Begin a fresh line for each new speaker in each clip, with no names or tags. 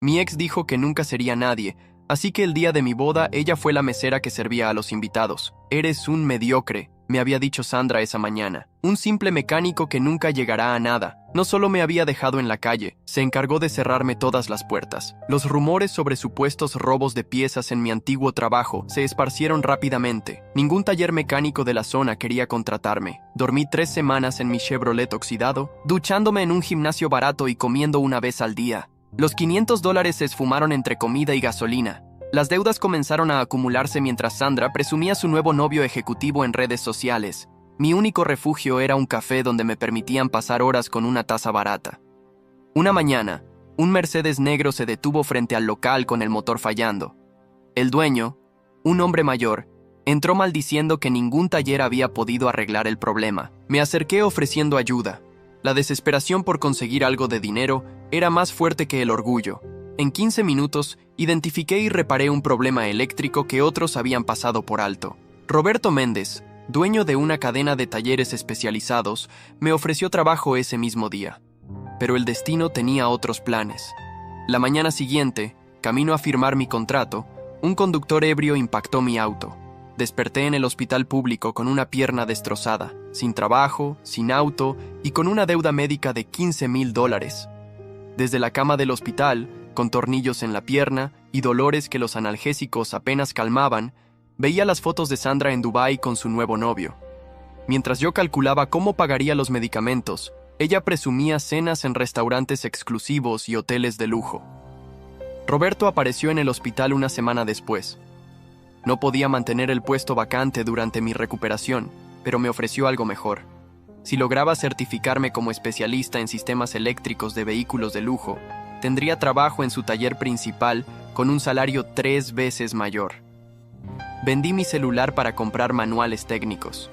Mi ex dijo que nunca sería nadie, así que el día de mi boda ella fue la mesera que servía a los invitados. Eres un mediocre, me había dicho Sandra esa mañana. Un simple mecánico que nunca llegará a nada. No solo me había dejado en la calle, se encargó de cerrarme todas las puertas. Los rumores sobre supuestos robos de piezas en mi antiguo trabajo se esparcieron rápidamente. Ningún taller mecánico de la zona quería contratarme. Dormí 3 semanas en mi Chevrolet oxidado, duchándome en un gimnasio barato y comiendo una vez al día. Los $500 se esfumaron entre comida y gasolina. Las deudas comenzaron a acumularse mientras Sandra presumía su nuevo novio ejecutivo en redes sociales. Mi único refugio era un café donde me permitían pasar horas con una taza barata. Una mañana, un Mercedes negro se detuvo frente al local con el motor fallando. El dueño, un hombre mayor, entró maldiciendo que ningún taller había podido arreglar el problema. Me acerqué ofreciendo ayuda. La desesperación por conseguir algo de dinero era más fuerte que el orgullo. En 15 minutos, identifiqué y reparé un problema eléctrico que otros habían pasado por alto. Roberto Méndez, dueño de una cadena de talleres especializados, me ofreció trabajo ese mismo día. Pero el destino tenía otros planes. La mañana siguiente, camino a firmar mi contrato, un conductor ebrio impactó mi auto. Desperté en el hospital público con una pierna destrozada, sin trabajo, sin auto y con una deuda médica de $15,000. Desde la cama del hospital, con tornillos en la pierna y dolores que los analgésicos apenas calmaban, veía las fotos de Sandra en Dubái con su nuevo novio. Mientras yo calculaba cómo pagaría los medicamentos, ella presumía cenas en restaurantes exclusivos y hoteles de lujo. Roberto apareció en el hospital una semana después. No podía mantener el puesto vacante durante mi recuperación, pero me ofreció algo mejor. Si lograba certificarme como especialista en sistemas eléctricos de vehículos de lujo, tendría trabajo en su taller principal con un salario 3 veces mayor. Vendí mi celular para comprar manuales técnicos.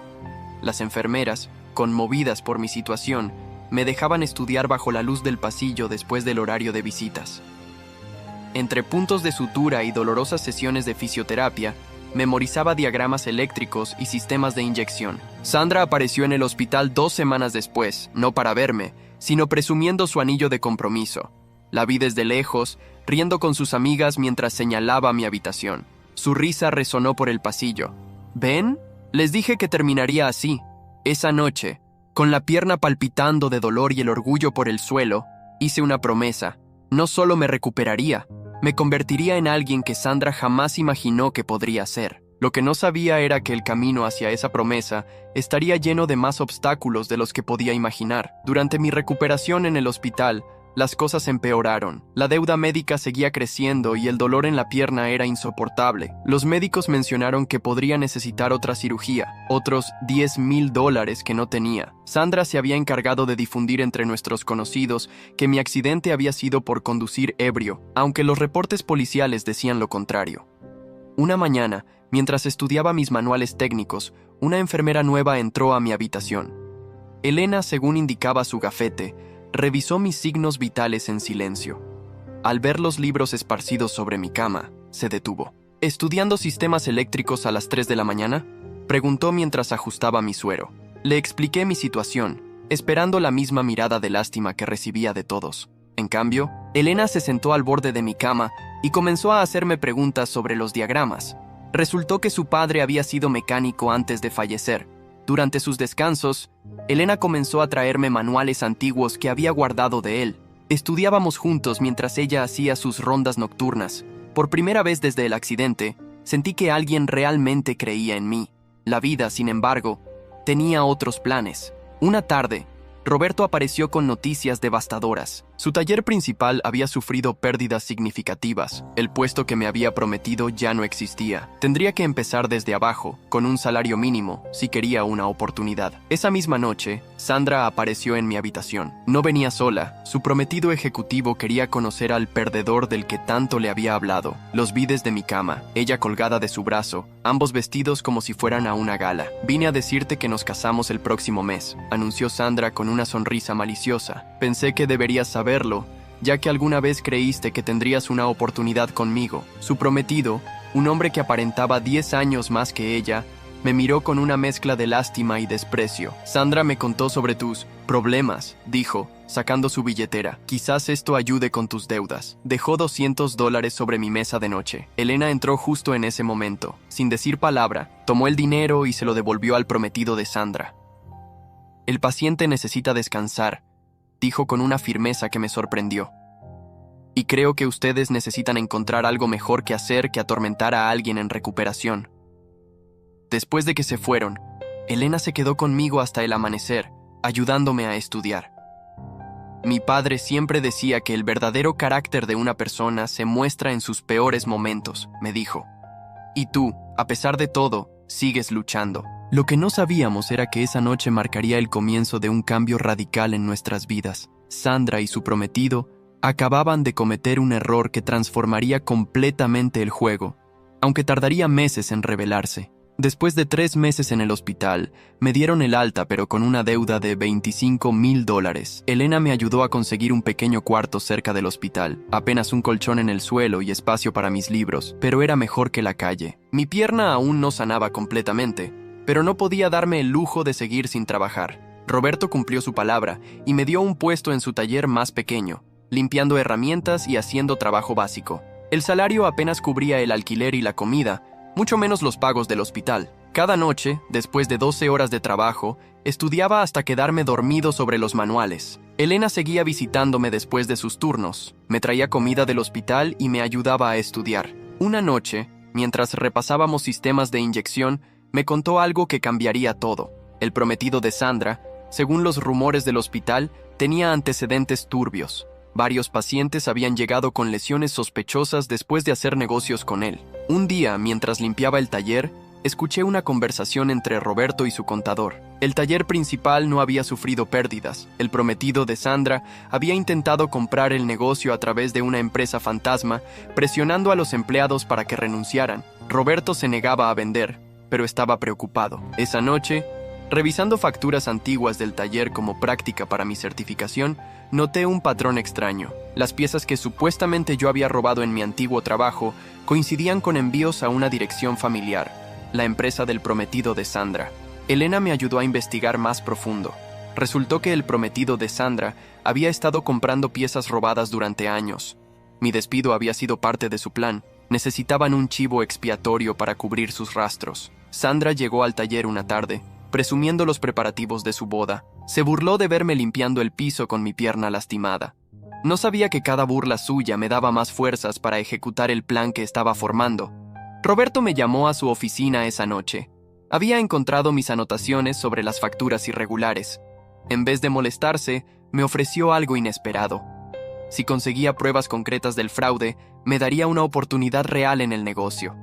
Las enfermeras, conmovidas por mi situación, me dejaban estudiar bajo la luz del pasillo después del horario de visitas. Entre puntos de sutura y dolorosas sesiones de fisioterapia, memorizaba diagramas eléctricos y sistemas de inyección. Sandra apareció en el hospital 2 semanas después, no para verme, sino presumiendo su anillo de compromiso. La vi desde lejos, riendo con sus amigas mientras señalaba mi habitación. Su risa resonó por el pasillo. ¿Ven? Les dije que terminaría así. Esa noche, con la pierna palpitando de dolor y el orgullo por el suelo, hice una promesa. No solo me recuperaría, me convertiría en alguien que Sandra jamás imaginó que podría ser. Lo que no sabía era que el camino hacia esa promesa estaría lleno de más obstáculos de los que podía imaginar. Durante mi recuperación en el hospital, las cosas empeoraron. La deuda médica seguía creciendo y el dolor en la pierna era insoportable. Los médicos mencionaron que podría necesitar otra cirugía, otros $10,000 que no tenía. Sandra se había encargado de difundir entre nuestros conocidos que mi accidente había sido por conducir ebrio, aunque los reportes policiales decían lo contrario. Una mañana, mientras estudiaba mis manuales técnicos, una enfermera nueva entró a mi habitación. Elena, según indicaba su gafete, revisó mis signos vitales en silencio. Al ver los libros esparcidos sobre mi cama, se detuvo. ¿Estudiando sistemas eléctricos a las 3 de la mañana? Preguntó mientras ajustaba mi suero. Le expliqué mi situación, esperando la misma mirada de lástima que recibía de todos. En cambio, Elena se sentó al borde de mi cama y comenzó a hacerme preguntas sobre los diagramas. Resultó que su padre había sido mecánico antes de fallecer. Durante sus descansos, Elena comenzó a traerme manuales antiguos que había guardado de él. Estudiábamos juntos mientras ella hacía sus rondas nocturnas. Por primera vez desde el accidente, sentí que alguien realmente creía en mí. La vida, sin embargo, tenía otros planes. Una tarde, Roberto apareció con noticias devastadoras. Su taller principal había sufrido pérdidas significativas. El puesto que me había prometido ya no existía. Tendría que empezar desde abajo, con un salario mínimo, si quería una oportunidad. Esa misma noche, Sandra apareció en mi habitación. No venía sola. Su prometido ejecutivo quería conocer al perdedor del que tanto le había hablado. Los vi desde mi cama, ella colgada de su brazo, ambos vestidos como si fueran a una gala. Vine a decirte que nos casamos el próximo mes, anunció Sandra con una sonrisa maliciosa. Pensé que deberías saberlo, ya que alguna vez creíste que tendrías una oportunidad conmigo. Su prometido, un hombre que aparentaba 10 años más que ella, me miró con una mezcla de lástima y desprecio. Sandra me contó sobre tus problemas, dijo, sacando su billetera. Quizás esto ayude con tus deudas. Dejó $200 sobre mi mesa de noche. Elena entró justo en ese momento. Sin decir palabra, tomó el dinero y se lo devolvió al prometido de Sandra. El paciente necesita descansar, dijo con una firmeza que me sorprendió. Y creo que ustedes necesitan encontrar algo mejor que hacer que atormentar a alguien en recuperación. Después de que se fueron, Elena se quedó conmigo hasta el amanecer, ayudándome a estudiar. Mi padre siempre decía que el verdadero carácter de una persona se muestra en sus peores momentos, me dijo. Y tú, a pesar de todo, sigues luchando. Lo que no sabíamos era que esa noche marcaría el comienzo de un cambio radical en nuestras vidas. Sandra y su prometido acababan de cometer un error que transformaría completamente el juego, aunque tardaría meses en revelarse. Después de 3 meses en el hospital, me dieron el alta pero con una deuda de $25,000. Elena me ayudó a conseguir un pequeño cuarto cerca del hospital, apenas un colchón en el suelo y espacio para mis libros, pero era mejor que la calle. Mi pierna aún no sanaba completamente, pero no podía darme el lujo de seguir sin trabajar. Roberto cumplió su palabra y me dio un puesto en su taller más pequeño, limpiando herramientas y haciendo trabajo básico. El salario apenas cubría el alquiler y la comida, mucho menos los pagos del hospital. Cada noche, después de 12 horas de trabajo, estudiaba hasta quedarme dormido sobre los manuales. Elena seguía visitándome después de sus turnos, me traía comida del hospital y me ayudaba a estudiar. Una noche, mientras repasábamos sistemas de inyección, me contó algo que cambiaría todo. El prometido de Sandra, según los rumores del hospital, tenía antecedentes turbios. Varios pacientes habían llegado con lesiones sospechosas después de hacer negocios con él. Un día, mientras limpiaba el taller, escuché una conversación entre Roberto y su contador. El taller principal no había sufrido pérdidas. El prometido de Sandra había intentado comprar el negocio a través de una empresa fantasma, presionando a los empleados para que renunciaran. Roberto se negaba a vender, pero estaba preocupado. Esa noche, revisando facturas antiguas del taller como práctica para mi certificación, noté un patrón extraño. Las piezas que supuestamente yo había robado en mi antiguo trabajo coincidían con envíos a una dirección familiar, la empresa del prometido de Sandra. Elena me ayudó a investigar más profundo. Resultó que el prometido de Sandra había estado comprando piezas robadas durante años. Mi despido había sido parte de su plan. Necesitaban un chivo expiatorio para cubrir sus rastros. Sandra llegó al taller una tarde, presumiendo los preparativos de su boda. Se burló de verme limpiando el piso con mi pierna lastimada. No sabía que cada burla suya me daba más fuerzas para ejecutar el plan que estaba formando. Roberto me llamó a su oficina esa noche. Había encontrado mis anotaciones sobre las facturas irregulares. En vez de molestarse, me ofreció algo inesperado. Si conseguía pruebas concretas del fraude, me daría una oportunidad real en el negocio.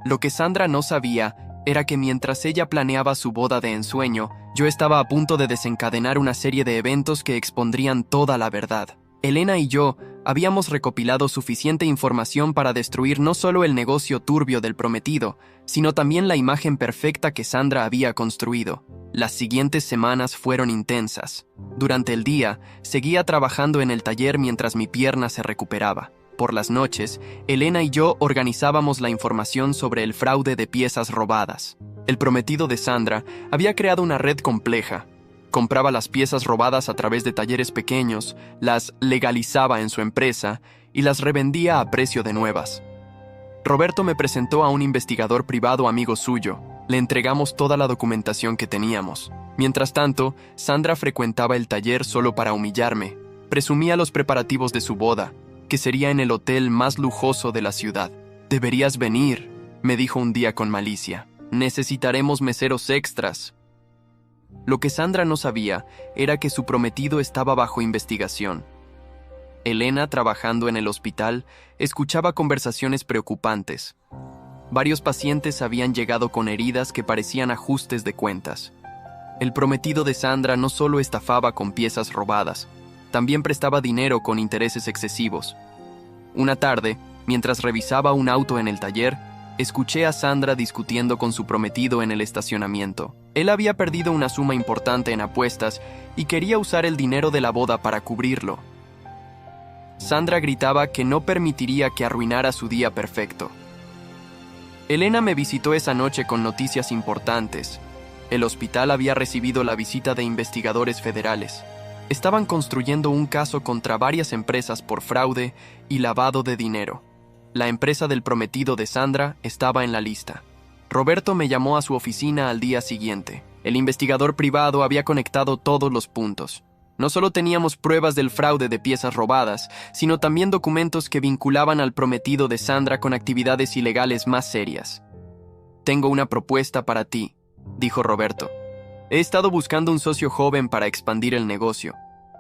Lo que Sandra no sabía era que mientras ella planeaba su boda de ensueño, yo estaba a punto de desencadenar una serie de eventos que expondrían toda la verdad. Elena y yo habíamos recopilado suficiente información para destruir no solo el negocio turbio del prometido, sino también la imagen perfecta que Sandra había construido. Las siguientes semanas fueron intensas. Durante el día, seguía trabajando en el taller mientras mi pierna se recuperaba. Por las noches, Elena y yo organizábamos la información sobre el fraude de piezas robadas. El prometido de Sandra había creado una red compleja. Compraba las piezas robadas a través de talleres pequeños, las legalizaba en su empresa y las revendía a precio de nuevas. Roberto me presentó a un investigador privado amigo suyo. Le entregamos toda la documentación que teníamos. Mientras tanto, Sandra frecuentaba el taller solo para humillarme. Presumía los preparativos de su boda, que sería en el hotel más lujoso de la ciudad. «Deberías venir», me dijo un día con malicia. «Necesitaremos meseros extras». Lo que Sandra no sabía era que su prometido estaba bajo investigación. Elena, trabajando en el hospital, escuchaba conversaciones preocupantes. Varios pacientes habían llegado con heridas que parecían ajustes de cuentas. El prometido de Sandra no solo estafaba con piezas robadas, también prestaba dinero con intereses excesivos. Una tarde, mientras revisaba un auto en el taller, escuché a Sandra discutiendo con su prometido en el estacionamiento. Él había perdido una suma importante en apuestas y quería usar el dinero de la boda para cubrirlo. Sandra gritaba que no permitiría que arruinara su día perfecto. Elena me visitó esa noche con noticias importantes. El hospital había recibido la visita de investigadores federales. Estaban construyendo un caso contra varias empresas por fraude y lavado de dinero. La empresa del prometido de Sandra estaba en la lista. Roberto me llamó a su oficina al día siguiente. El investigador privado había conectado todos los puntos. No solo teníamos pruebas del fraude de piezas robadas, sino también documentos que vinculaban al prometido de Sandra con actividades ilegales más serias. «Tengo una propuesta para ti», dijo Roberto. «He estado buscando un socio joven para expandir el negocio,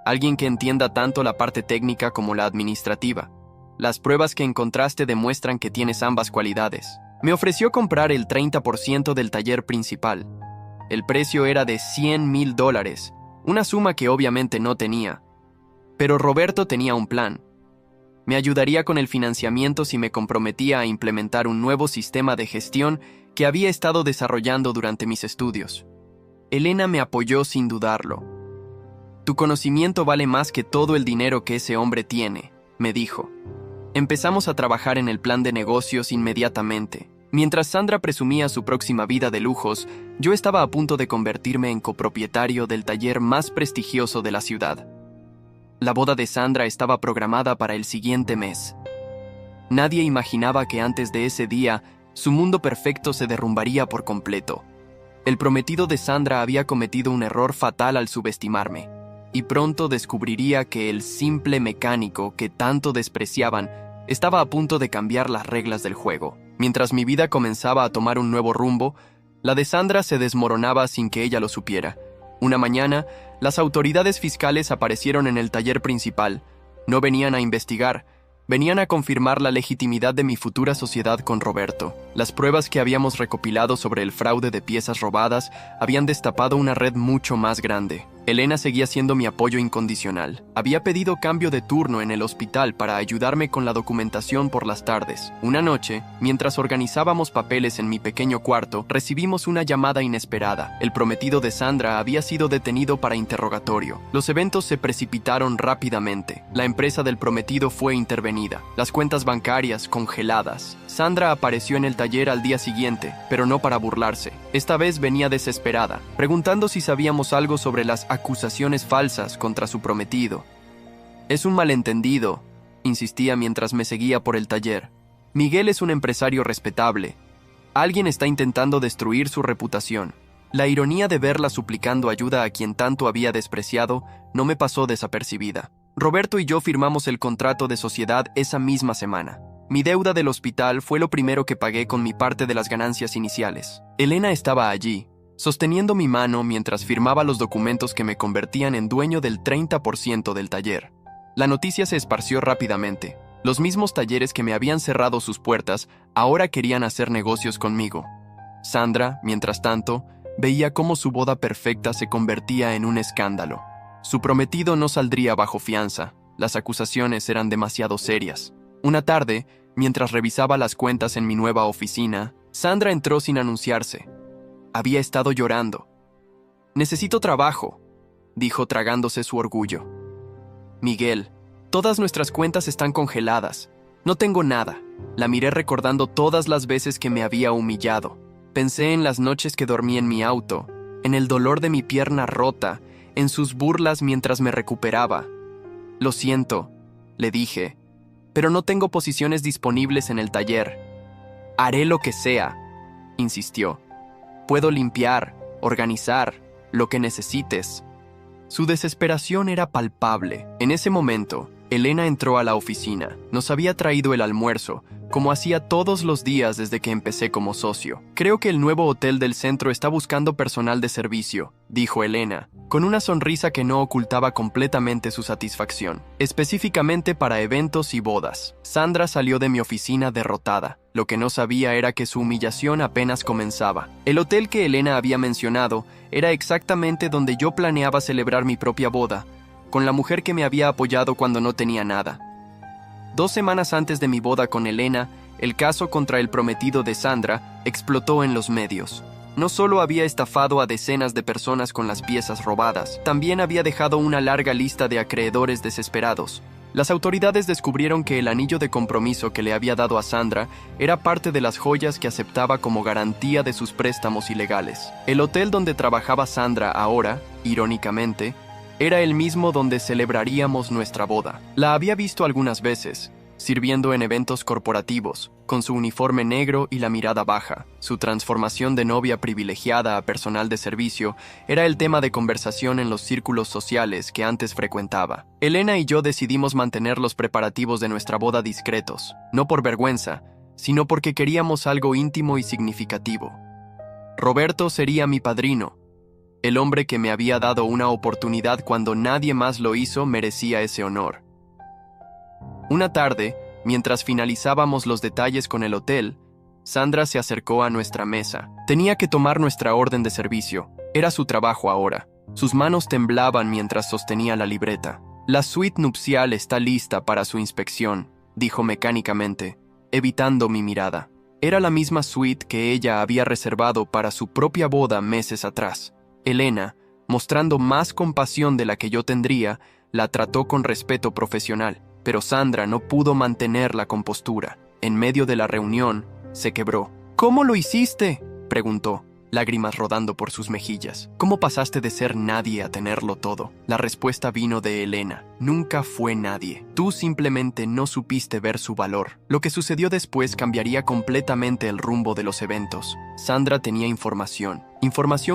alguien que entienda tanto la parte técnica como la administrativa. Las pruebas que encontraste demuestran que tienes ambas cualidades». Me ofreció comprar el 30% del taller principal. El precio era de $100,000, una suma que obviamente no tenía. Pero Roberto tenía un plan. Me ayudaría con el financiamiento si me comprometía a implementar un nuevo sistema de gestión que había estado desarrollando durante mis estudios. Elena me apoyó sin dudarlo. «Tu conocimiento vale más que todo el dinero que ese hombre tiene», me dijo. Empezamos a trabajar en el plan de negocios inmediatamente. Mientras Sandra presumía su próxima vida de lujos, yo estaba a punto de convertirme en copropietario del taller más prestigioso de la ciudad. La boda de Sandra estaba programada para el siguiente mes. Nadie imaginaba que antes de ese día, su mundo perfecto se derrumbaría por completo. El prometido de Sandra había cometido un error fatal al subestimarme, y pronto descubriría que el simple mecánico que tanto despreciaban estaba a punto de cambiar las reglas del juego. Mientras mi vida comenzaba a tomar un nuevo rumbo, la de Sandra se desmoronaba sin que ella lo supiera. Una mañana, las autoridades fiscales aparecieron en el taller principal. No venían a investigar, venían a confirmar la legitimidad de mi futura sociedad con Roberto. Las pruebas que habíamos recopilado sobre el fraude de piezas robadas habían destapado una red mucho más grande. Elena seguía siendo mi apoyo incondicional. Había pedido cambio de turno en el hospital para ayudarme con la documentación por las tardes. Una noche, mientras organizábamos papeles en mi pequeño cuarto, recibimos una llamada inesperada. El prometido de Sandra había sido detenido para interrogatorio. Los eventos se precipitaron rápidamente. La empresa del prometido fue intervenida. Las cuentas bancarias congeladas. Sandra apareció en el taller al día siguiente, pero no para burlarse. Esta vez venía desesperada, preguntando si sabíamos algo sobre las acusaciones falsas contra su prometido. «Es un malentendido», insistía mientras me seguía por el taller. «Miguel es un empresario respetable. Alguien está intentando destruir su reputación». La ironía de verla suplicando ayuda a quien tanto había despreciado no me pasó desapercibida. Roberto y yo firmamos el contrato de sociedad esa misma semana. Mi deuda del hospital fue lo primero que pagué con mi parte de las ganancias iniciales. Elena estaba allí, sosteniendo mi mano mientras firmaba los documentos que me convertían en dueño del 30% del taller. La noticia se esparció rápidamente. Los mismos talleres que me habían cerrado sus puertas ahora querían hacer negocios conmigo. Sandra, mientras tanto, veía cómo su boda perfecta se convertía en un escándalo. Su prometido no saldría bajo fianza. Las acusaciones eran demasiado serias. Una tarde, mientras revisaba las cuentas en mi nueva oficina, Sandra entró sin anunciarse. Había estado llorando. «Necesito trabajo», dijo tragándose su orgullo. «Miguel, todas nuestras cuentas están congeladas. No tengo nada». La miré recordando todas las veces que me había humillado. Pensé en las noches que dormí en mi auto, en el dolor de mi pierna rota, en sus burlas mientras me recuperaba. «Lo siento», le dije, «pero no tengo posiciones disponibles en el taller». «Haré lo que sea», insistió. «Puedo limpiar, organizar, lo que necesites». Su desesperación era palpable. En ese momento, Elena entró a la oficina. Nos había traído el almuerzo, como hacía todos los días desde que empecé como socio. «Creo que el nuevo hotel del centro está buscando personal de servicio», dijo Elena, con una sonrisa que no ocultaba completamente su satisfacción, específicamente para eventos y bodas. Sandra salió de mi oficina derrotada. Lo que no sabía era que su humillación apenas comenzaba. El hotel que Elena había mencionado era exactamente donde yo planeaba celebrar mi propia boda, con la mujer que me había apoyado cuando no tenía nada. 2 semanas antes de mi boda con Elena, el caso contra el prometido de Sandra explotó en los medios. No solo había estafado a decenas de personas con las piezas robadas, también había dejado una larga lista de acreedores desesperados. Las autoridades descubrieron que el anillo de compromiso que le había dado a Sandra era parte de las joyas que aceptaba como garantía de sus préstamos ilegales. El hotel donde trabajaba Sandra ahora, irónicamente, Era el mismo donde celebraríamos nuestra boda. La había visto algunas veces, sirviendo en eventos corporativos, con su uniforme negro y la mirada baja. Su transformación de novia privilegiada a personal de servicio era el tema de conversación en los círculos sociales que antes frecuentaba. Elena y yo decidimos mantener los preparativos de nuestra boda discretos, no por vergüenza, sino porque queríamos algo íntimo y significativo. Roberto sería mi padrino. El hombre que me había dado una oportunidad cuando nadie más lo hizo merecía ese honor. Una tarde, mientras finalizábamos los detalles con el hotel, Sandra se acercó a nuestra mesa. Tenía que tomar nuestra orden de servicio. Era su trabajo ahora. Sus manos temblaban mientras sostenía la libreta. La suite nupcial está lista para su inspección, dijo mecánicamente, evitando mi mirada. Era la misma suite que ella había reservado para su propia boda meses atrás. Elena, mostrando más compasión de la que yo tendría, la trató con respeto profesional. Pero Sandra no pudo mantener la compostura. En medio de la reunión, se quebró. ¿Cómo lo hiciste?, preguntó, lágrimas rodando por sus mejillas. ¿Cómo pasaste de ser nadie a tenerlo todo? La respuesta vino de Elena. Nunca fue nadie. Tú simplemente no supiste ver su valor. Lo que sucedió después cambiaría completamente el rumbo de los eventos. Sandra tenía información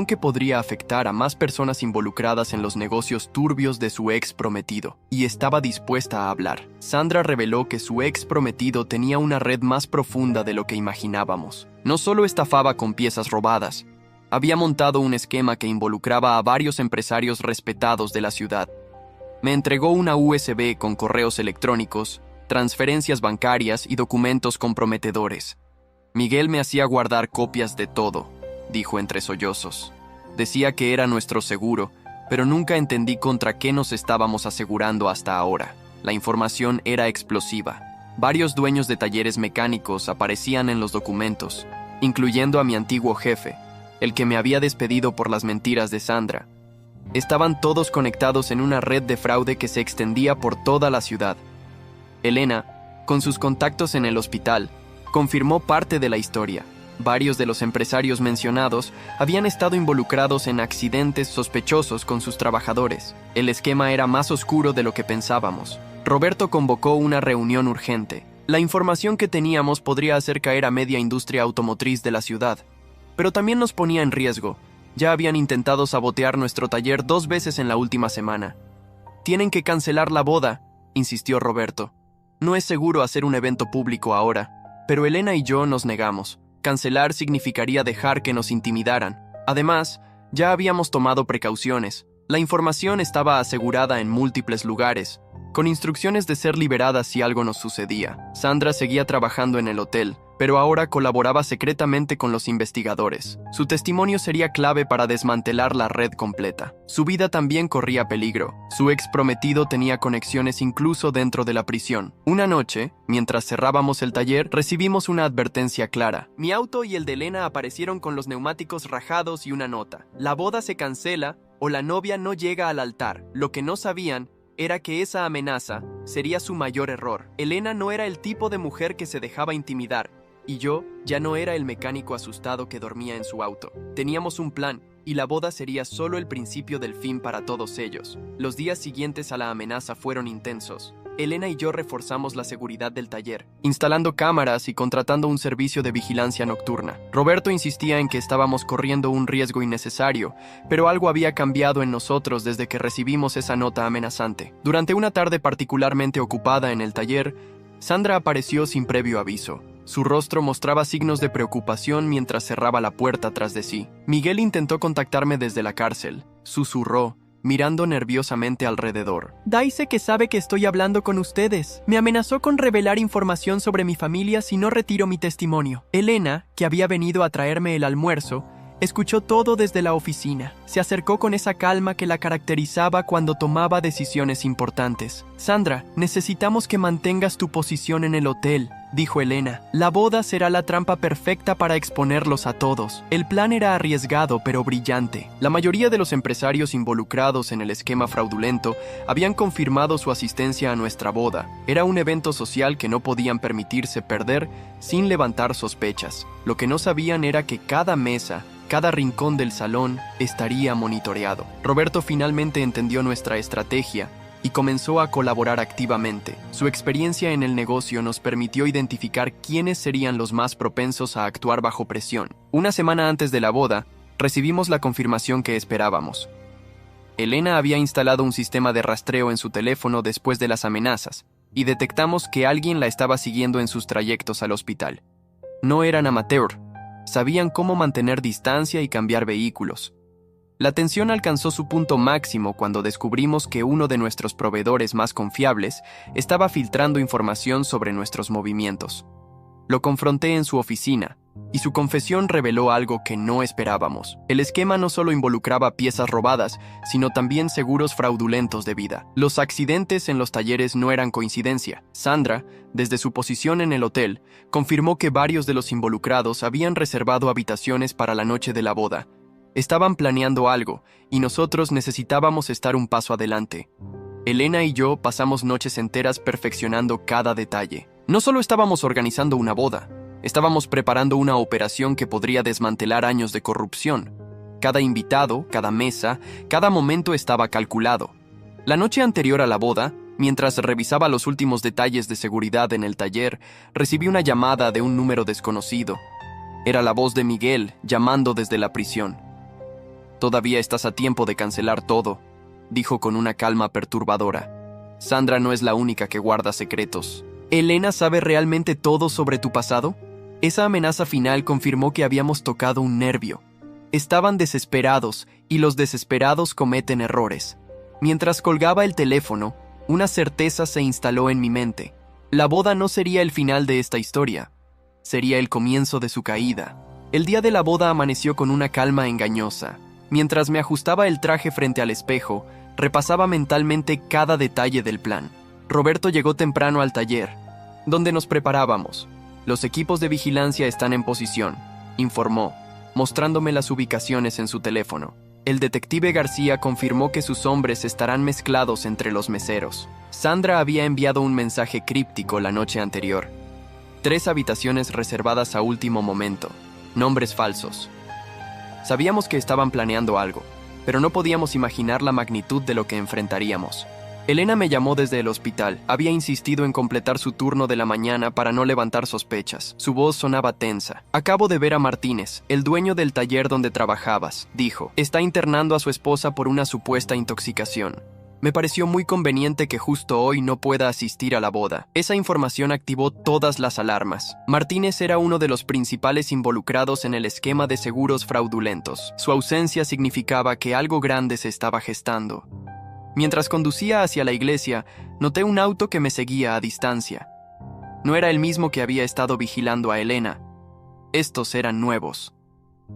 que podría afectar a más personas involucradas en los negocios turbios de su ex prometido, y estaba dispuesta a hablar. Sandra reveló que su ex prometido tenía una red más profunda de lo que imaginábamos. No solo estafaba con piezas robadas, había montado un esquema que involucraba a varios empresarios respetados de la ciudad. Me entregó una USB con correos electrónicos, transferencias bancarias y documentos comprometedores. Miguel me hacía guardar copias de todo, dijo entre sollozos. Decía que era nuestro seguro, pero nunca entendí contra qué nos estábamos asegurando hasta ahora. La información era explosiva. Varios dueños de talleres mecánicos aparecían en los documentos, incluyendo a mi antiguo jefe, el que me había despedido por las mentiras de Sandra. Estaban todos conectados en una red de fraude que se extendía por toda la ciudad. Elena, con sus contactos en el hospital, confirmó parte de la historia. Varios de los empresarios mencionados habían estado involucrados en accidentes sospechosos con sus trabajadores. El esquema era más oscuro de lo que pensábamos. Roberto convocó una reunión urgente. La información que teníamos podría hacer caer a media industria automotriz de la ciudad, pero también nos ponía en riesgo. Ya habían intentado sabotear nuestro taller 2 veces en la última semana. Tienen que cancelar la boda, insistió Roberto. No es seguro hacer un evento público ahora, pero Elena y yo nos negamos. Cancelar significaría dejar que nos intimidaran. Además, ya habíamos tomado precauciones. La información estaba asegurada en múltiples lugares, con instrucciones de ser liberadas si algo nos sucedía. Sandra seguía trabajando en el hotel, pero ahora colaboraba secretamente con los investigadores. Su testimonio sería clave para desmantelar la red completa. Su vida también corría peligro. Su ex prometido tenía conexiones incluso dentro de la prisión. Una noche, mientras cerrábamos el taller, recibimos una advertencia clara. Mi auto y el de Elena aparecieron con los neumáticos rajados y una nota. La boda se cancela o la novia no llega al altar. Lo que no sabían era que esa amenaza sería su mayor error. Elena no era el tipo de mujer que se dejaba intimidar, y yo ya no era el mecánico asustado que dormía en su auto. Teníamos un plan, y la boda sería solo el principio del fin para todos ellos. Los días siguientes a la amenaza fueron intensos. Elena y yo reforzamos la seguridad del taller, instalando cámaras y contratando un servicio de vigilancia nocturna. Roberto insistía en que estábamos corriendo un riesgo innecesario, pero algo había cambiado en nosotros desde que recibimos esa nota amenazante. Durante una tarde particularmente ocupada en el taller, Sandra apareció sin previo aviso. Su rostro mostraba signos de preocupación mientras cerraba la puerta tras de sí. Miguel intentó contactarme desde la cárcel. Susurró, mirando nerviosamente alrededor. Dice que sabe que estoy hablando con ustedes. Me amenazó con revelar información sobre mi familia si no retiro mi testimonio. Elena, que había venido a traerme el almuerzo, escuchó todo desde la oficina. Se acercó con esa calma que la caracterizaba cuando tomaba decisiones importantes. Sandra, necesitamos que mantengas tu posición en el hotel, dijo Elena. La boda será la trampa perfecta para exponerlos a todos. El plan era arriesgado pero brillante. La mayoría de los empresarios involucrados en el esquema fraudulento habían confirmado su asistencia a nuestra boda. Era un evento social que no podían permitirse perder sin levantar sospechas. Lo que no sabían era que cada mesa Cada rincón del salón estaría monitoreado. Roberto finalmente entendió nuestra estrategia y comenzó a colaborar activamente. Su experiencia en el negocio nos permitió identificar quiénes serían los más propensos a actuar bajo presión. Una semana antes de la boda, recibimos la confirmación que esperábamos. Elena había instalado un sistema de rastreo en su teléfono después de las amenazas, y detectamos que alguien la estaba siguiendo en sus trayectos al hospital. No eran amateur, sabían cómo mantener distancia y cambiar vehículos. La tensión alcanzó su punto máximo cuando descubrimos que uno de nuestros proveedores más confiables estaba filtrando información sobre nuestros movimientos. Lo confronté en su oficina, y su confesión reveló algo que no esperábamos. El esquema no solo involucraba piezas robadas, sino también seguros fraudulentos de vida. Los accidentes en los talleres no eran coincidencia. Sandra, desde su posición en el hotel, confirmó que varios de los involucrados habían reservado habitaciones para la noche de la boda. Estaban planeando algo, y nosotros necesitábamos estar un paso adelante. Elena y yo pasamos noches enteras perfeccionando cada detalle. No solo estábamos organizando una boda, estábamos preparando una operación que podría desmantelar años de corrupción. Cada invitado, cada mesa, cada momento estaba calculado. La noche anterior a la boda, mientras revisaba los últimos detalles de seguridad en el taller, recibí una llamada de un número desconocido. Era la voz de Miguel llamando desde la prisión. «Todavía estás a tiempo de cancelar todo», dijo con una calma perturbadora. «Sandra no es la única que guarda secretos». ¿Elena sabe realmente todo sobre tu pasado? Esa amenaza final confirmó que habíamos tocado un nervio. Estaban desesperados, y los desesperados cometen errores. Mientras colgaba el teléfono, una certeza se instaló en mi mente. La boda no sería el final de esta historia. Sería el comienzo de su caída. El día de la boda amaneció con una calma engañosa. Mientras me ajustaba el traje frente al espejo, repasaba mentalmente cada detalle del plan. Roberto llegó temprano al taller, donde nos preparábamos. Los equipos de vigilancia están en posición, informó, mostrándome las ubicaciones en su teléfono. El detective García confirmó que sus hombres estarán mezclados entre los meseros. Sandra había enviado un mensaje críptico la noche anterior. 3 habitaciones reservadas a último momento, nombres falsos. Sabíamos que estaban planeando algo, pero no podíamos imaginar la magnitud de lo que enfrentaríamos. Elena me llamó desde el hospital. Había insistido en completar su turno de la mañana para no levantar sospechas. Su voz sonaba tensa. «Acabo de ver a Martínez, el dueño del taller donde trabajabas», dijo. «Está internando a su esposa por una supuesta intoxicación. Me pareció muy conveniente que justo hoy no pueda asistir a la boda». Esa información activó todas las alarmas. Martínez era uno de los principales involucrados en el esquema de seguros fraudulentos. Su ausencia significaba que algo grande se estaba gestando. Mientras conducía hacia la iglesia, noté un auto que me seguía a distancia. No era el mismo que había estado vigilando a Elena. Estos eran nuevos.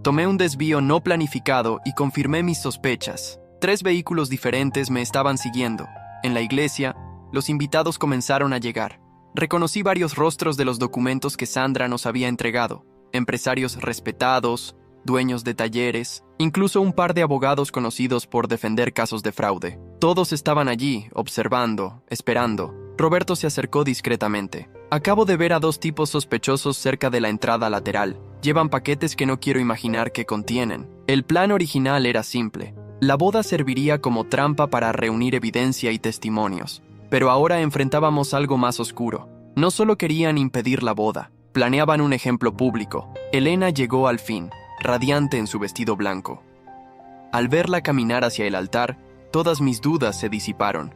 Tomé un desvío no planificado y confirmé mis sospechas. 3 vehículos diferentes me estaban siguiendo. En la iglesia, los invitados comenzaron a llegar. Reconocí varios rostros de los documentos que Sandra nos había entregado. Empresarios respetados, dueños de talleres, incluso un par de abogados conocidos por defender casos de fraude. Todos estaban allí, observando, esperando. Roberto se acercó discretamente. «Acabo de ver a 2 tipos sospechosos cerca de la entrada lateral. Llevan paquetes que no quiero imaginar qué contienen». El plan original era simple. La boda serviría como trampa para reunir evidencia y testimonios. Pero ahora enfrentábamos algo más oscuro. No solo querían impedir la boda, planeaban un ejemplo público. Elena llegó al fin, radiante en su vestido blanco. Al verla caminar hacia el altar, todas mis dudas se disiparon.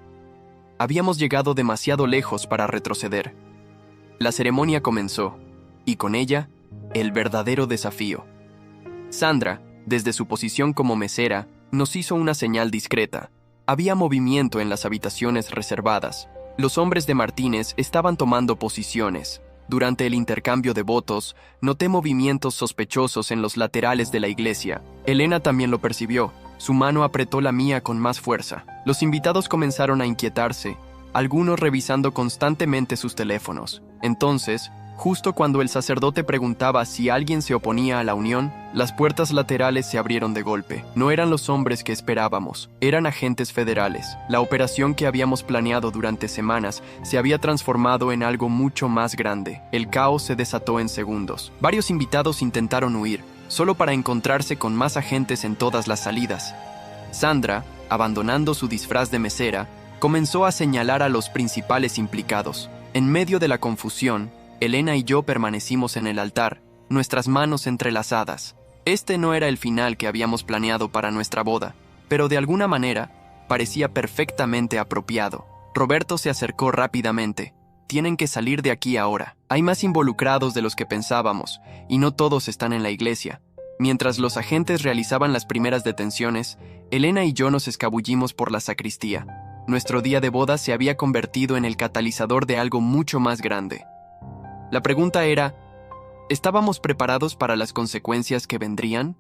Habíamos llegado demasiado lejos para retroceder. La ceremonia comenzó, y con ella, el verdadero desafío. Sandra, desde su posición como mesera, nos hizo una señal discreta. Había movimiento en las habitaciones reservadas. Los hombres de Martínez estaban tomando posiciones. Durante el intercambio de votos, noté movimientos sospechosos en los laterales de la iglesia. Elena también lo percibió. Su mano apretó la mía con más fuerza. Los invitados comenzaron a inquietarse, algunos revisando constantemente sus teléfonos. Entonces, justo cuando el sacerdote preguntaba si alguien se oponía a la unión, las puertas laterales se abrieron de golpe. No eran los hombres que esperábamos, eran agentes federales. La operación que habíamos planeado durante semanas se había transformado en algo mucho más grande. El caos se desató en segundos. Varios invitados intentaron huir, solo para encontrarse con más agentes en todas las salidas. Sandra, abandonando su disfraz de mesera, comenzó a señalar a los principales implicados. En medio de la confusión, Elena y yo permanecimos en el altar, nuestras manos entrelazadas. Este no era el final que habíamos planeado para nuestra boda, pero de alguna manera parecía perfectamente apropiado. Roberto se acercó rápidamente. Tienen que salir de aquí ahora. Hay más involucrados de los que pensábamos, y no todos están en la iglesia. Mientras los agentes realizaban las primeras detenciones, Elena y yo nos escabullimos por la sacristía. Nuestro día de boda se había convertido en el catalizador de algo mucho más grande. La pregunta era, ¿estábamos preparados para las consecuencias que vendrían?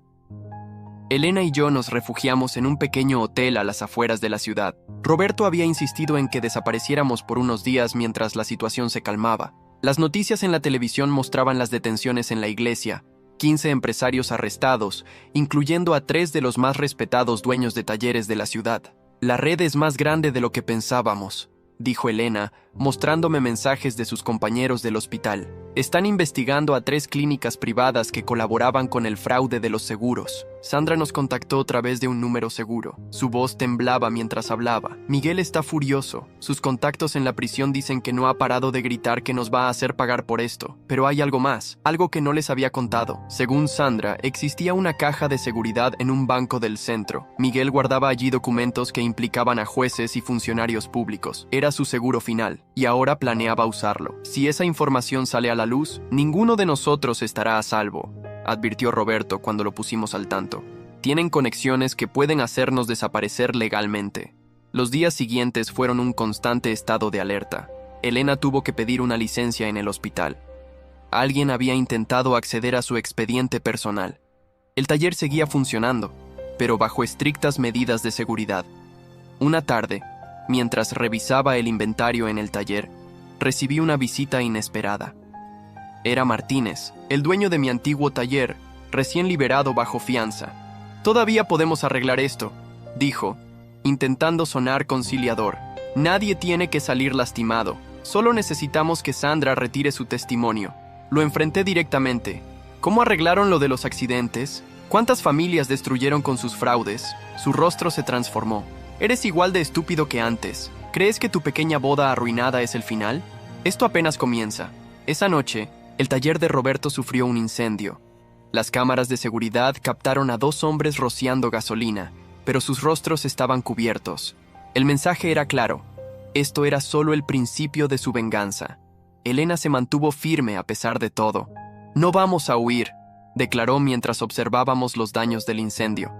Elena y yo nos refugiamos en un pequeño hotel a las afueras de la ciudad. Roberto había insistido en que desapareciéramos por unos días mientras la situación se calmaba. Las noticias en la televisión mostraban las detenciones en la iglesia, 15 empresarios arrestados, incluyendo a 3 de los más respetados dueños de talleres de la ciudad. La red es más grande de lo que pensábamos, dijo Elena, mostrándome mensajes de sus compañeros del hospital. Están investigando a 3 clínicas privadas que colaboraban con el fraude de los seguros. Sandra nos contactó a través de un número seguro. Su voz temblaba mientras hablaba. Miguel está furioso. Sus contactos en la prisión dicen que no ha parado de gritar que nos va a hacer pagar por esto. Pero hay algo más, algo que no les había contado. Según Sandra, existía una caja de seguridad en un banco del centro. Miguel guardaba allí documentos que implicaban a jueces y funcionarios públicos. Era su seguro final, y ahora planeaba usarlo. Si esa información sale a la luz, ninguno de nosotros estará a salvo, advirtió Roberto cuando lo pusimos al tanto. Tienen conexiones que pueden hacernos desaparecer legalmente. Los días siguientes fueron un constante estado de alerta. Elena tuvo que pedir una licencia en el hospital. Alguien había intentado acceder a su expediente personal. El taller seguía funcionando, pero bajo estrictas medidas de seguridad. Una tarde, mientras revisaba el inventario en el taller, recibí una visita inesperada. Era Martínez, el dueño de mi antiguo taller, recién liberado bajo fianza. «Todavía podemos arreglar esto», dijo, intentando sonar conciliador. «Nadie tiene que salir lastimado. Solo necesitamos que Sandra retire su testimonio». Lo enfrenté directamente. «¿Cómo arreglaron lo de los accidentes? ¿Cuántas familias destruyeron con sus fraudes?» Su rostro se transformó. «Eres igual de estúpido que antes. ¿Crees que tu pequeña boda arruinada es el final? Esto apenas comienza». Esa noche, el taller de Roberto sufrió un incendio. Las cámaras de seguridad captaron a 2 hombres rociando gasolina, pero sus rostros estaban cubiertos. El mensaje era claro. Esto era solo el principio de su venganza. Elena se mantuvo firme a pesar de todo. «No vamos a huir», declaró mientras observábamos los daños del incendio.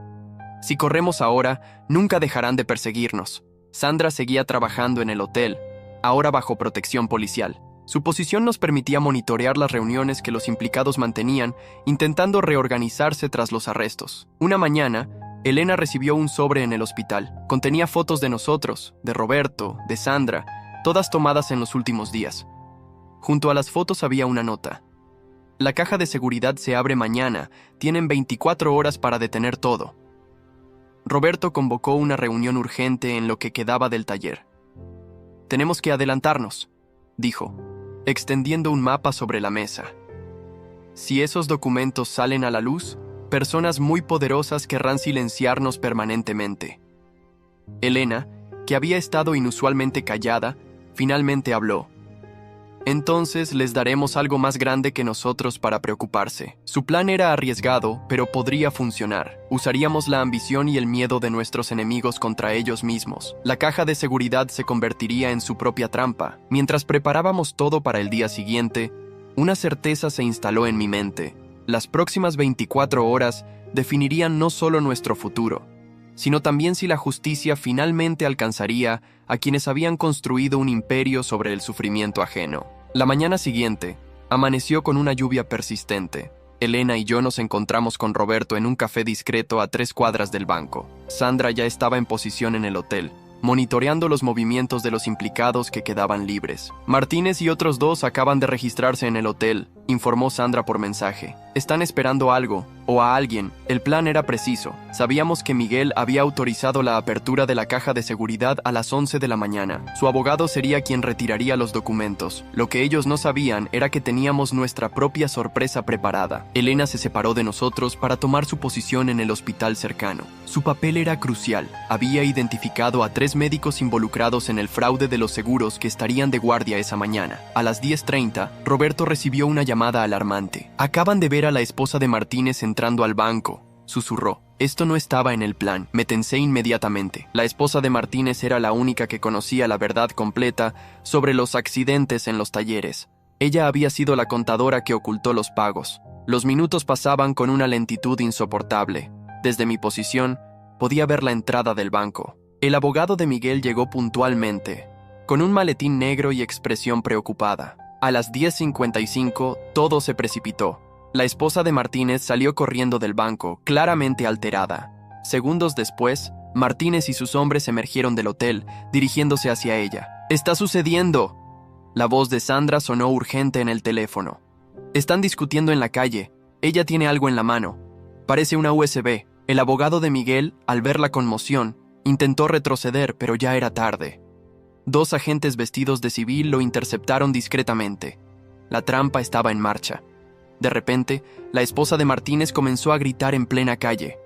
«Si corremos ahora, nunca dejarán de perseguirnos». Sandra seguía trabajando en el hotel, ahora bajo protección policial. Su posición nos permitía monitorear las reuniones que los implicados mantenían, intentando reorganizarse tras los arrestos. Una mañana, Elena recibió un sobre en el hospital. Contenía fotos de nosotros, de Roberto, de Sandra, todas tomadas en los últimos días. Junto a las fotos había una nota. «La caja de seguridad se abre mañana. Tienen 24 horas para detener todo». Roberto convocó una reunión urgente en lo que quedaba del taller. «Tenemos que adelantarnos», dijo, extendiendo un mapa sobre la mesa. «Si esos documentos salen a la luz, personas muy poderosas querrán silenciarnos permanentemente». Elena, que había estado inusualmente callada, finalmente habló. «Entonces les daremos algo más grande que nosotros para preocuparse». Su plan era arriesgado, pero podría funcionar. Usaríamos la ambición y el miedo de nuestros enemigos contra ellos mismos. La caja de seguridad se convertiría en su propia trampa. Mientras preparábamos todo para el día siguiente, una certeza se instaló en mi mente. Las próximas 24 horas definirían no solo nuestro futuro, sino también si la justicia finalmente alcanzaría a quienes habían construido un imperio sobre el sufrimiento ajeno. La mañana siguiente, amaneció con una lluvia persistente. Elena y yo nos encontramos con Roberto en un café discreto a 3 cuadras del banco. Sandra ya estaba en posición en el hotel, monitoreando los movimientos de los implicados que quedaban libres. Martínez y otros 2 acaban de registrarse en el hotel, informó Sandra por mensaje. Están esperando algo, o a alguien. El plan era preciso. Sabíamos que Miguel había autorizado la apertura de la caja de seguridad a las 11 de la mañana. Su abogado sería quien retiraría los documentos. Lo que ellos no sabían era que teníamos nuestra propia sorpresa preparada. Elena se separó de nosotros para tomar su posición en el hospital cercano. Su papel era crucial. Había identificado a 3 médicos involucrados en el fraude de los seguros que estarían de guardia esa mañana. A las 10:30, Roberto recibió una llamada alarmante. Acaban de ver a la esposa de Martínez entrando al banco, susurró. Esto no estaba en el plan. Me tensé inmediatamente. La esposa de Martínez era la única que conocía la verdad completa sobre los accidentes en los talleres. Ella había sido la contadora que ocultó los pagos. Los minutos pasaban con una lentitud insoportable. Desde mi posición, podía ver la entrada del banco. El abogado de Miguel llegó puntualmente, con un maletín negro y expresión preocupada. A las 10:55, todo se precipitó. La esposa de Martínez salió corriendo del banco, claramente alterada. Segundos después, Martínez y sus hombres emergieron del hotel, dirigiéndose hacia ella. «¿Está sucediendo?». La voz de Sandra sonó urgente en el teléfono. «Están discutiendo en la calle. Ella tiene algo en la mano. Parece una USB». El abogado de Miguel, al ver la conmoción, intentó retroceder, pero ya era tarde. 2 agentes vestidos de civil lo interceptaron discretamente. La trampa estaba en marcha. De repente, la esposa de Martínez comenzó a gritar en plena calle.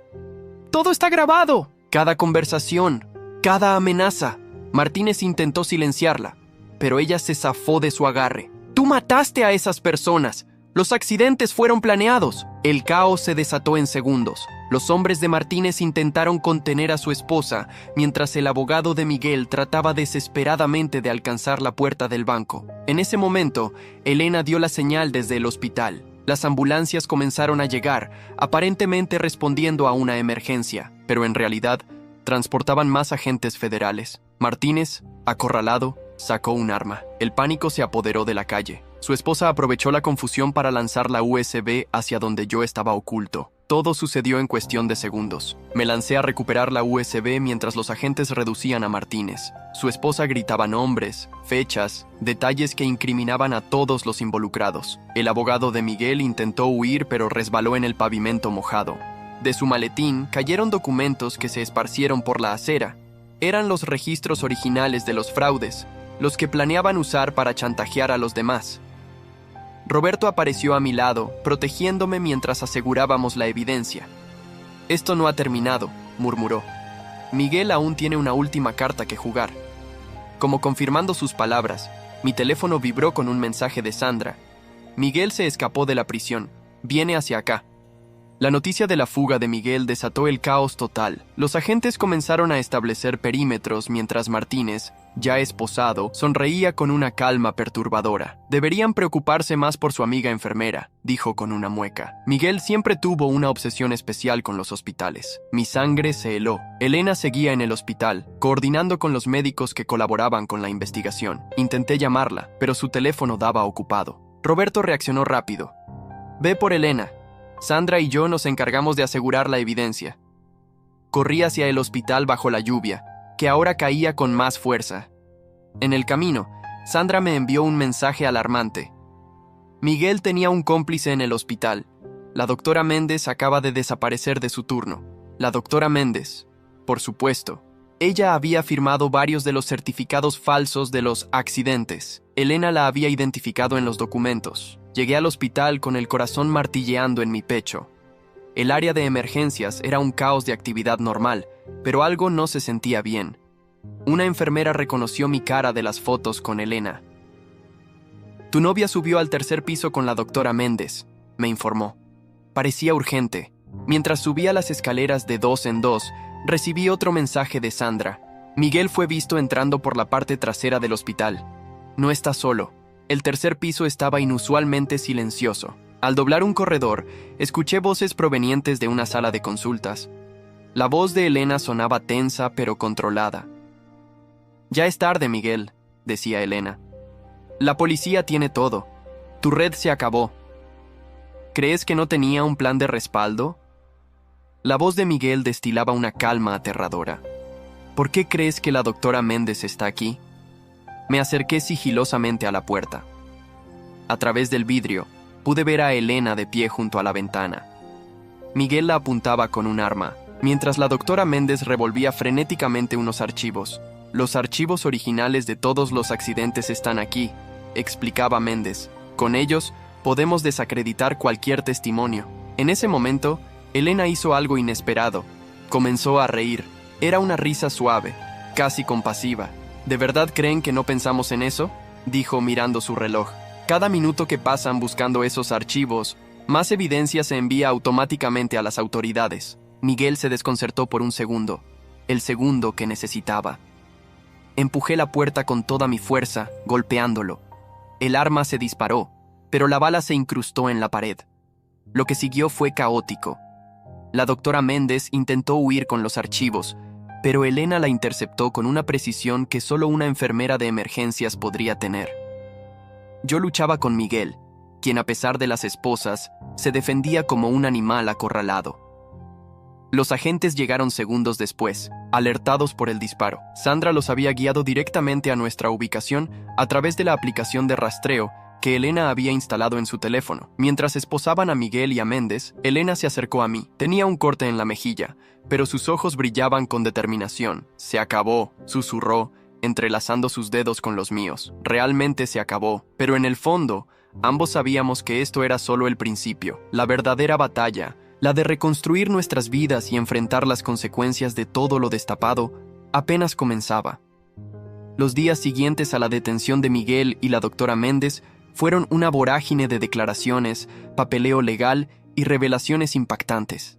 «¡Todo está grabado!». Cada conversación, cada amenaza. Martínez intentó silenciarla, pero ella se zafó de su agarre. «Tú mataste a esas personas. Los accidentes fueron planeados». El caos se desató en segundos. Los hombres de Martínez intentaron contener a su esposa, mientras el abogado de Miguel trataba desesperadamente de alcanzar la puerta del banco. En ese momento, Elena dio la señal desde el hospital. Las ambulancias comenzaron a llegar, aparentemente respondiendo a una emergencia, pero en realidad transportaban más agentes federales. Martínez, acorralado, sacó un arma. El pánico se apoderó de la calle. Su esposa aprovechó la confusión para lanzar la USB hacia donde yo estaba oculto. Todo sucedió en cuestión de segundos. Me lancé a recuperar la USB mientras los agentes reducían a Martínez. Su esposa gritaba nombres, fechas, detalles que incriminaban a todos los involucrados. El abogado de Miguel intentó huir, pero resbaló en el pavimento mojado. De su maletín cayeron documentos que se esparcieron por la acera. Eran los registros originales de los fraudes, los que planeaban usar para chantajear a los demás. Roberto apareció a mi lado, protegiéndome mientras asegurábamos la evidencia. «Esto no ha terminado», murmuró. «Miguel aún tiene una última carta que jugar». Como confirmando sus palabras, mi teléfono vibró con un mensaje de Sandra. «Miguel se escapó de la prisión. Viene hacia acá». La noticia de la fuga de Miguel desató el caos total. Los agentes comenzaron a establecer perímetros mientras Martínez, ya esposado, sonreía con una calma perturbadora. «Deberían preocuparse más por su amiga enfermera», dijo con una mueca. Miguel siempre tuvo una obsesión especial con los hospitales. Mi sangre se heló. Elena seguía en el hospital, coordinando con los médicos que colaboraban con la investigación. Intenté llamarla, pero su teléfono daba ocupado. Roberto reaccionó rápido. «Ve por Elena. Sandra y yo nos encargamos de asegurar la evidencia». Corrí hacia el hospital bajo la lluvia, que ahora caía con más fuerza. En el camino, Sandra me envió un mensaje alarmante. Miguel tenía un cómplice en el hospital. La doctora Méndez acaba de desaparecer de su turno. La doctora Méndez, por supuesto. Ella había firmado varios de los certificados falsos de los accidentes. Elena la había identificado en los documentos. Llegué al hospital con el corazón martilleando en mi pecho. El área de emergencias era un caos de actividad normal, pero algo no se sentía bien. Una enfermera reconoció mi cara de las fotos con Elena. «Tu novia subió al 3er piso con la doctora Méndez», me informó. Parecía urgente. Mientras subía las escaleras de 2 en 2, recibí otro mensaje de Sandra. «Miguel fue visto entrando por la parte trasera del hospital. No está solo». El 3er piso estaba inusualmente silencioso. Al doblar un corredor, escuché voces provenientes de una sala de consultas. La voz de Elena sonaba tensa pero controlada. «Ya es tarde, Miguel», decía Elena. «La policía tiene todo. Tu red se acabó. ¿Crees que no tenía un plan de respaldo?». La voz de Miguel destilaba una calma aterradora. «¿Por qué crees que la doctora Méndez está aquí?». Me acerqué sigilosamente a la puerta. A través del vidrio, Pude ver a Elena de pie junto a la ventana. Miguel la apuntaba con un arma, mientras la doctora Méndez revolvía frenéticamente unos archivos. Los archivos originales de todos los accidentes están aquí, explicaba Méndez. Con ellos, podemos desacreditar cualquier testimonio. En ese momento, Elena hizo algo inesperado. Comenzó a reír. Era una risa suave, casi compasiva. ¿De verdad creen que no pensamos en eso?, dijo mirando su reloj. Cada minuto que pasan buscando esos archivos, más evidencia se envía automáticamente a las autoridades. Miguel se desconcertó por un segundo, el segundo que necesitaba. Empujé la puerta con toda mi fuerza, golpeándolo. El arma se disparó, pero la bala se incrustó en la pared. Lo que siguió fue caótico. La doctora Méndez intentó huir con los archivos, pero Elena la interceptó con una precisión que solo una enfermera de emergencias podría tener. Yo luchaba con Miguel, quien a pesar de las esposas, se defendía como un animal acorralado. Los agentes llegaron segundos después, alertados por el disparo. Sandra los había guiado directamente a nuestra ubicación a través de la aplicación de rastreo que Elena había instalado en su teléfono. Mientras esposaban a Miguel y a Méndez, Elena se acercó a mí. Tenía un corte en la mejilla, pero sus ojos brillaban con determinación. «Se acabó», susurró, entrelazando sus dedos con los míos. Realmente se acabó, pero en el fondo, ambos sabíamos que esto era solo el principio. La verdadera batalla, la de reconstruir nuestras vidas y enfrentar las consecuencias de todo lo destapado, apenas comenzaba. Los días siguientes a la detención de Miguel y la doctora Méndez fueron una vorágine de declaraciones, papeleo legal y revelaciones impactantes.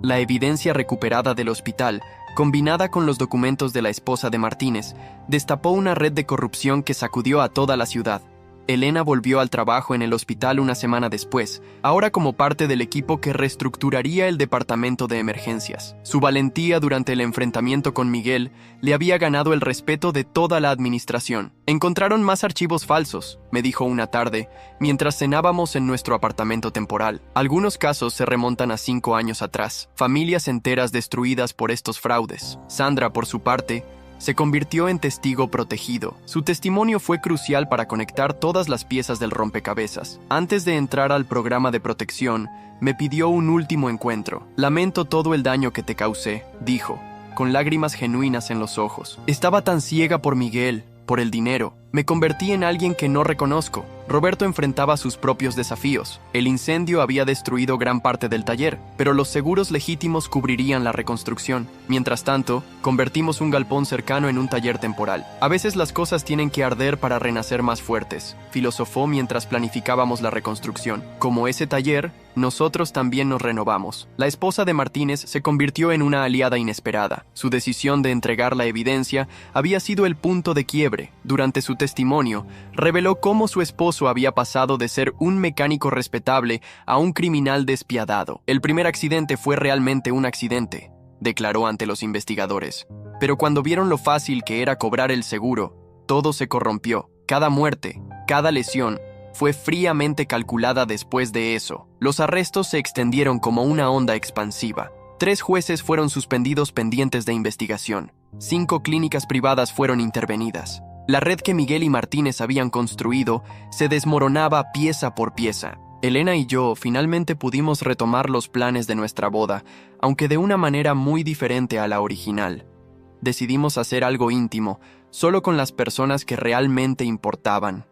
La evidencia recuperada del hospital, combinada con los documentos de la esposa de Martínez, destapó una red de corrupción que sacudió a toda la ciudad. Elena volvió al trabajo en el hospital una semana después, ahora como parte del equipo que reestructuraría el departamento de emergencias. Su valentía durante el enfrentamiento con Miguel le había ganado el respeto de toda la administración. «Encontraron más archivos falsos», me dijo una tarde, mientras cenábamos en nuestro apartamento temporal. Algunos casos se remontan a 5 años atrás. Familias enteras destruidas por estos fraudes. Sandra, por su parte, se convirtió en testigo protegido. Su testimonio fue crucial para conectar todas las piezas del rompecabezas. Antes de entrar al programa de protección, me pidió un último encuentro. «Lamento todo el daño que te causé», dijo, con lágrimas genuinas en los ojos. «Estaba tan ciega por Miguel, por el dinero. Me convertí en alguien que no reconozco». Roberto enfrentaba sus propios desafíos. El incendio había destruido gran parte del taller, pero los seguros legítimos cubrirían la reconstrucción. Mientras tanto, convertimos un galpón cercano en un taller temporal. «A veces las cosas tienen que arder para renacer más fuertes», filosofó mientras planificábamos la reconstrucción. Como ese taller, nosotros también nos renovamos. La esposa de Martínez se convirtió en una aliada inesperada. Su decisión de entregar la evidencia había sido el punto de quiebre. Durante su testimonio, reveló cómo su esposo había pasado de ser un mecánico respetable a un criminal despiadado. «El primer accidente fue realmente un accidente», declaró ante los investigadores. «Pero cuando vieron lo fácil que era cobrar el seguro, todo se corrompió. Cada muerte, cada lesión, fue fríamente calculada después de eso. Los arrestos se extendieron como una onda expansiva. 3 jueces fueron suspendidos pendientes de investigación. 5 clínicas privadas fueron intervenidas. La red que Miguel y Martínez habían construido se desmoronaba pieza por pieza. Elena y yo finalmente pudimos retomar los planes de nuestra boda, aunque de una manera muy diferente a la original. Decidimos hacer algo íntimo, solo con las personas que realmente importaban.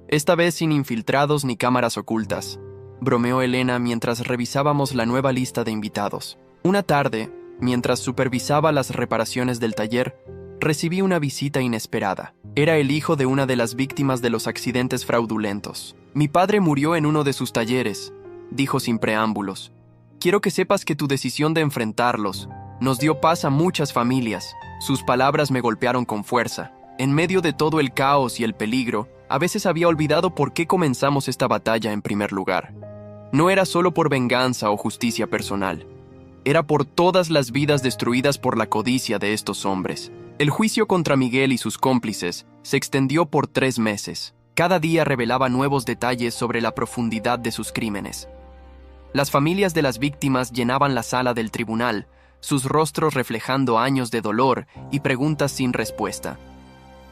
Esta vez sin infiltrados ni cámaras ocultas», bromeó Elena mientras revisábamos la nueva lista de invitados. Una tarde, mientras supervisaba las reparaciones del taller, recibí una visita inesperada. Era el hijo de una de las víctimas de los accidentes fraudulentos. «Mi padre murió en uno de sus talleres», dijo sin preámbulos. «Quiero que sepas que tu decisión de enfrentarlos nos dio paz a muchas familias». Sus palabras me golpearon con fuerza. En medio de todo el caos y el peligro, a veces había olvidado por qué comenzamos esta batalla en primer lugar. No era solo por venganza o justicia personal. Era por todas las vidas destruidas por la codicia de estos hombres. El juicio contra Miguel y sus cómplices se extendió por 3 meses. Cada día revelaba nuevos detalles sobre la profundidad de sus crímenes. Las familias de las víctimas llenaban la sala del tribunal, sus rostros reflejando años de dolor y preguntas sin respuesta.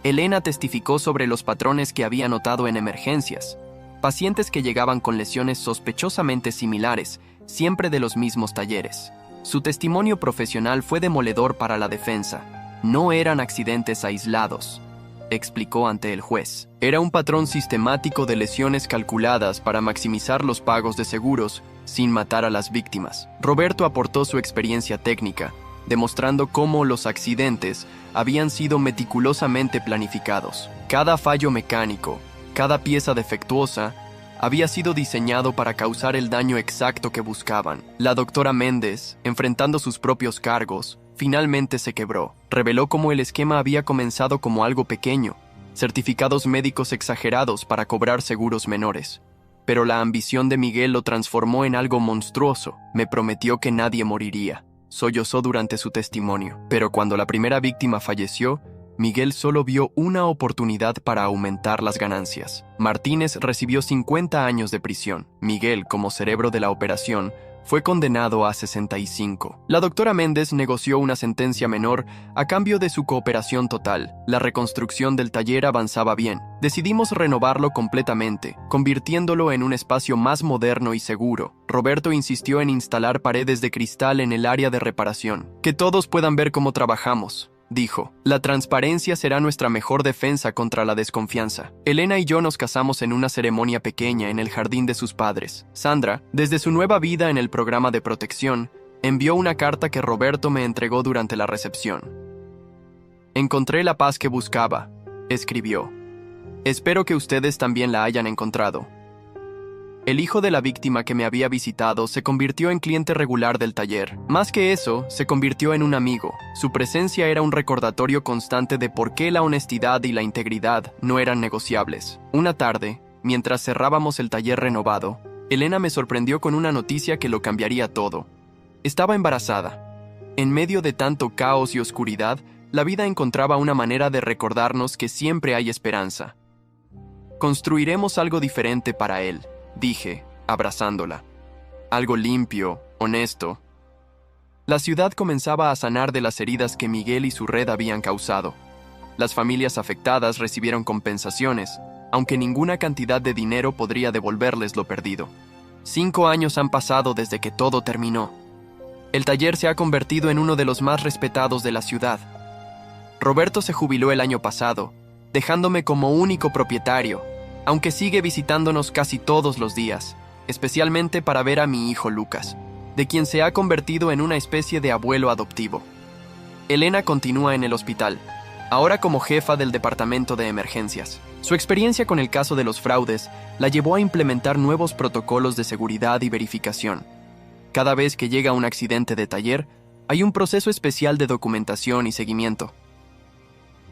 Elena testificó sobre los patrones que había notado en emergencias, pacientes que llegaban con lesiones sospechosamente similares, siempre de los mismos talleres. Su testimonio profesional fue demoledor para la defensa. No eran accidentes aislados, explicó ante el juez. Era un patrón sistemático de lesiones calculadas para maximizar los pagos de seguros sin matar a las víctimas. Roberto aportó su experiencia técnica, demostrando cómo los accidentes habían sido meticulosamente planificados. Cada fallo mecánico, cada pieza defectuosa, había sido diseñado para causar el daño exacto que buscaban. La doctora Méndez, enfrentando sus propios cargos, finalmente se quebró. Reveló cómo el esquema había comenzado como algo pequeño, certificados médicos exagerados para cobrar seguros menores. Pero la ambición de Miguel lo transformó en algo monstruoso. Me prometió que nadie moriría. Sollozó durante su testimonio. Pero cuando la primera víctima falleció, Miguel solo vio una oportunidad para aumentar las ganancias. Martínez recibió 50 años de prisión. Miguel, como cerebro de la operación, fue condenado a 65. La doctora Méndez negoció una sentencia menor a cambio de su cooperación total. La reconstrucción del taller avanzaba bien. Decidimos renovarlo completamente, convirtiéndolo en un espacio más moderno y seguro. Roberto insistió en instalar paredes de cristal en el área de reparación. Que todos puedan ver cómo trabajamos, dijo. La transparencia será nuestra mejor defensa contra la desconfianza. Elena y yo nos casamos en una ceremonia pequeña en el jardín de sus padres. Sandra, desde su nueva vida en el programa de protección, envió una carta que Roberto me entregó durante la recepción. Encontré la paz que buscaba, escribió. Espero que ustedes también la hayan encontrado. El hijo de la víctima que me había visitado se convirtió en cliente regular del taller. Más que eso, se convirtió en un amigo. Su presencia era un recordatorio constante de por qué la honestidad y la integridad no eran negociables. Una tarde, mientras cerrábamos el taller renovado, Elena me sorprendió con una noticia que lo cambiaría todo. Estaba embarazada. En medio de tanto caos y oscuridad, la vida encontraba una manera de recordarnos que siempre hay esperanza. Construiremos algo diferente para él, dije, abrazándola. Algo limpio, honesto. La ciudad comenzaba a sanar de las heridas que Miguel y su red habían causado. Las familias afectadas recibieron compensaciones, aunque ninguna cantidad de dinero podría devolverles lo perdido. 5 años han pasado desde que todo terminó. El taller se ha convertido en uno de los más respetados de la ciudad. Roberto se jubiló el año pasado, dejándome como único propietario, aunque sigue visitándonos casi todos los días, especialmente para ver a mi hijo Lucas, de quien se ha convertido en una especie de abuelo adoptivo. Elena continúa en el hospital, ahora como jefa del departamento de emergencias. Su experiencia con el caso de los fraudes la llevó a implementar nuevos protocolos de seguridad y verificación. Cada vez que llega un accidente de taller, hay un proceso especial de documentación y seguimiento.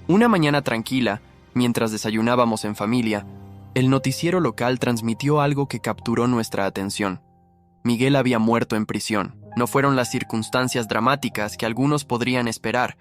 Una mañana tranquila, mientras desayunábamos en familia, el noticiero local transmitió algo que capturó nuestra atención. Miguel había muerto en prisión. No fueron las circunstancias dramáticas que algunos podrían esperar.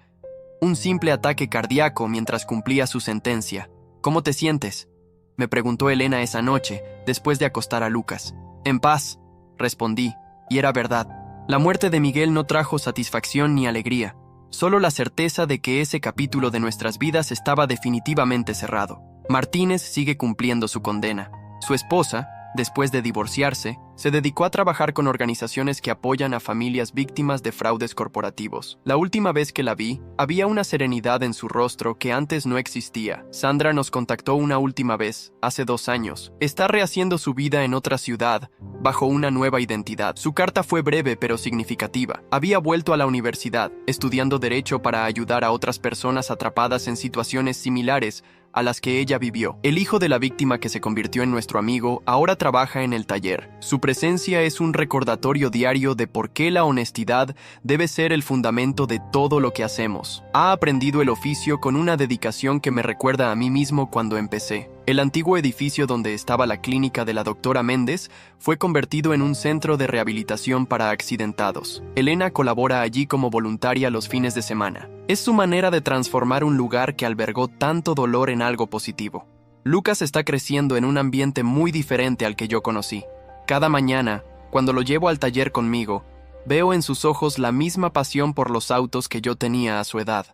Un simple ataque cardíaco mientras cumplía su sentencia. ¿Cómo te sientes?, me preguntó Elena esa noche, después de acostar a Lucas. En paz, respondí, y era verdad. La muerte de Miguel no trajo satisfacción ni alegría, solo la certeza de que ese capítulo de nuestras vidas estaba definitivamente cerrado. Martínez sigue cumpliendo su condena. Su esposa, después de divorciarse, se dedicó a trabajar con organizaciones que apoyan a familias víctimas de fraudes corporativos. La última vez que la vi, había una serenidad en su rostro que antes no existía. Sandra nos contactó una última vez, hace 2 años. Está rehaciendo su vida en otra ciudad, bajo una nueva identidad. Su carta fue breve pero significativa. Había vuelto a la universidad, estudiando Derecho para ayudar a otras personas atrapadas en situaciones similares a las que ella vivió. El hijo de la víctima que se convirtió en nuestro amigo ahora trabaja en el taller. Su presencia es un recordatorio diario de por qué la honestidad debe ser el fundamento de todo lo que hacemos. Ha aprendido el oficio con una dedicación que me recuerda a mí mismo cuando empecé. El antiguo edificio donde estaba la clínica de la doctora Méndez fue convertido en un centro de rehabilitación para accidentados. Elena colabora allí como voluntaria los fines de semana. Es su manera de transformar un lugar que albergó tanto dolor en algo positivo. Lucas está creciendo en un ambiente muy diferente al que yo conocí. Cada mañana, cuando lo llevo al taller conmigo, veo en sus ojos la misma pasión por los autos que yo tenía a su edad.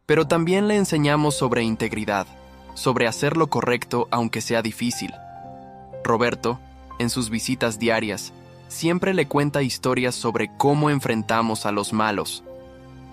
Pero también le enseñamos sobre integridad, sobre hacer lo correcto aunque sea difícil. Roberto, en sus visitas diarias, siempre le cuenta historias sobre cómo enfrentamos a los malos.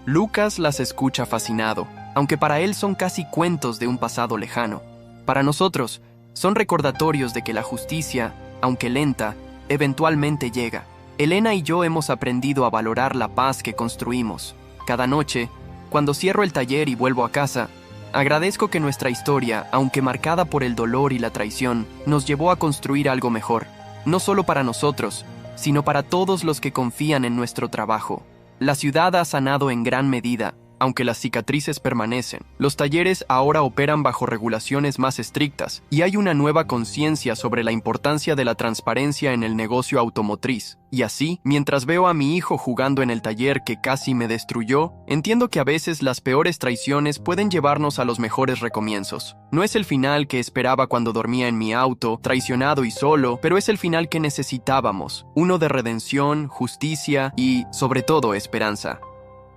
Lucas las escucha fascinado, aunque para él son casi cuentos de un pasado lejano. Para nosotros, son recordatorios de que la justicia, aunque lenta, eventualmente llega. Elena y yo hemos aprendido a valorar la paz que construimos. Cada noche, cuando cierro el taller y vuelvo a casa, agradezco que nuestra historia, aunque marcada por el dolor y la traición, nos llevó a construir algo mejor, no solo para nosotros, sino para todos los que confían en nuestro trabajo. La ciudad ha sanado en gran medida, aunque las cicatrices permanecen. Los talleres ahora operan bajo regulaciones más estrictas y hay una nueva conciencia sobre la importancia de la transparencia en el negocio automotriz. Y así, mientras veo a mi hijo jugando en el taller que casi me destruyó, entiendo que a veces las peores traiciones pueden llevarnos a los mejores recomienzos. No es el final que esperaba cuando dormía en mi auto, traicionado y solo, pero es el final que necesitábamos, uno de redención, justicia y, sobre todo, esperanza.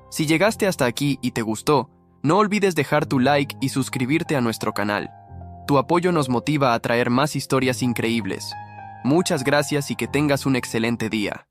Si llegaste hasta aquí y te gustó, no olvides dejar tu like y suscribirte a nuestro canal. Tu apoyo nos motiva a traer más historias increíbles. Muchas gracias y que tengas un excelente día.